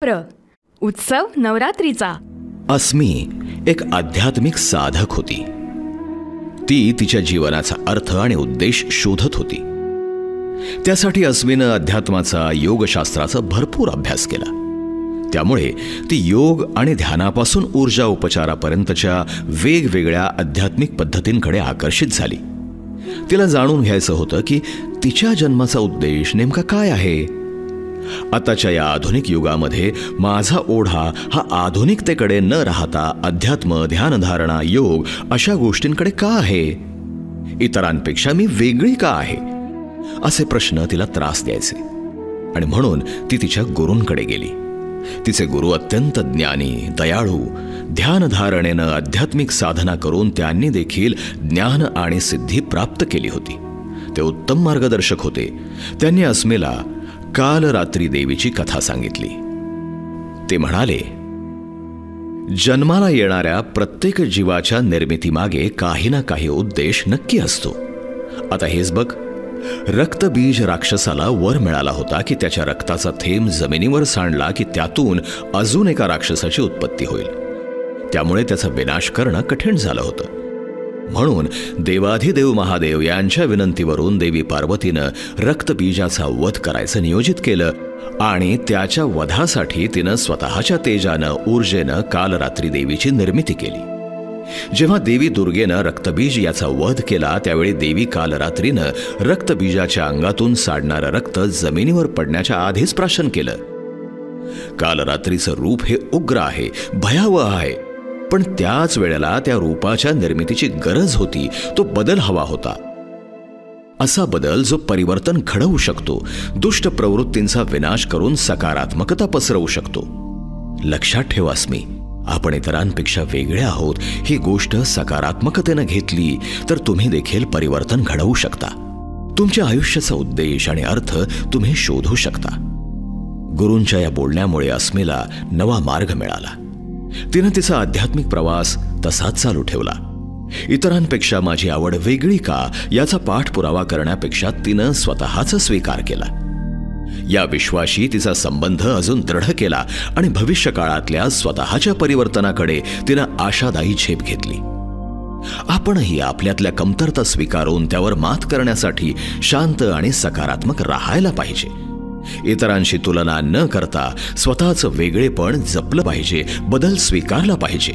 नवरात्र, उत्सव नवरात्रीचा. अस्मी एक आध्यात्मिक साधक होती. ती तिच्या जीवनाचा अर्थ आणि उद्देश शोधत होती. त्यासाठी अस्मीनं अध्यात्माचा, योगशास्त्राचा भरपूर अभ्यास केला. त्यामुळे ती योग आणि ध्यानापासून ऊर्जा उपचारापर्यंतच्या वेगवेगळ्या आध्यात्मिक पद्धतींकडे आकर्षित झाली. तिला जाणून घ्यायचं होतं की तिच्या जन्माचा उद्देश नेमका काय आहे. आताच्या या आधुनिक युगामध्ये माझा ओढा हा आधुनिकतेकडे न राहता अध्यात्म, ध्यानधारणा, योग अशा गोष्टींकडे का आहे. इतरांपेक्षा मी वेगळी का आहे, असे प्रश्न तिला त्रास द्यायचे. आणि म्हणून ती तिच्या गुरूंकडे गेली. तिचे गुरु अत्यंत ज्ञानी, दयाळू, ध्यानधारणेनं आध्यात्मिक साधना करून त्यांनी देखील ज्ञान आणि सिद्धी प्राप्त केली होती. ते उत्तम मार्गदर्शक होते. त्यांनी अस्मीला कालरात्री देवीची कथा सांगितली. ते म्हणाले, जन्माला येणाऱ्या प्रत्येक जीवाच्या निर्मितीमागे काही ना काही उद्देश नक्की असतो. आता हेच बघ, रक्तबीज राक्षसाला वर मिळाला होता की त्याच्या रक्ताचा थेंब जमिनीवर सांडला की त्यातून अजून एका राक्षसाची उत्पत्ती होईल. त्यामुळे त्याचा विनाश करणं कठीण झालं होतं. म्हणून देवाधिदेव महादेव यांच्या विनंतीवरून देवी पार्वतीनं रक्तबीजाचा वध करायचं नियोजित केलं आणि त्याच्या वधासाठी तिनं स्वतःच्या तेजानं, ऊर्जेनं कालरात्री देवीची निर्मिती केली. जेव्हा देवी दुर्गेनं रक्तबीज याचा वध केला त्यावेळी देवी कालरात्रीनं रक्तबीजाच्या अंगातून साडणारं रक्त जमिनीवर पडण्याच्या आधीच प्राशन केलं. कालरात्रीचं रूप हे उग्र आहे, भयावह आहे, पण त्याच वेळेला त्या रूपाच्या निर्मितीची गरज होती. तो बदल हवा होता. असा बदल जो परिवर्तन घडवू शकतो, दुष्ट प्रवृत्तींचा विनाश करून सकारात्मकता पसरवू शकतो. लक्षात ठेवा अस्मी, आपण इतरांपेक्षा वेगळे आहोत ही गोष्ट सकारात्मकतेनं घेतली तर तुम्ही देखील परिवर्तन घडवू शकता. तुमच्या आयुष्याचा उद्देश आणि अर्थ तुम्ही शोधू शकता. गुरूंच्या या बोलण्यामुळे अस्मीला नवा मार्ग मिळाला. तिनं तिचा आध्यात्मिक प्रवास तसाच चालू ठेवला. इतरांपेक्षा माझी आवड वेगळी का याचा पाठपुरावा करण्यापेक्षा तिनं स्वतःचा स्वीकार केला. या विश्वाशी तिचा संबंध अजून दृढ केला आणि भविष्य काळातल्या स्वतःच्या परिवर्तनाकडे तिनं आशादायी झेप घेतली. आपणही आपल्यातल्या कमतरता स्वीकारून त्यावर मात करण्यासाठी शांत आणि सकारात्मक राहायला पाहिजे. इतरांशी तुलना न करता स्वतःचं वेगळेपण जपलं पाहिजे, बदल स्वीकारला पाहिजे.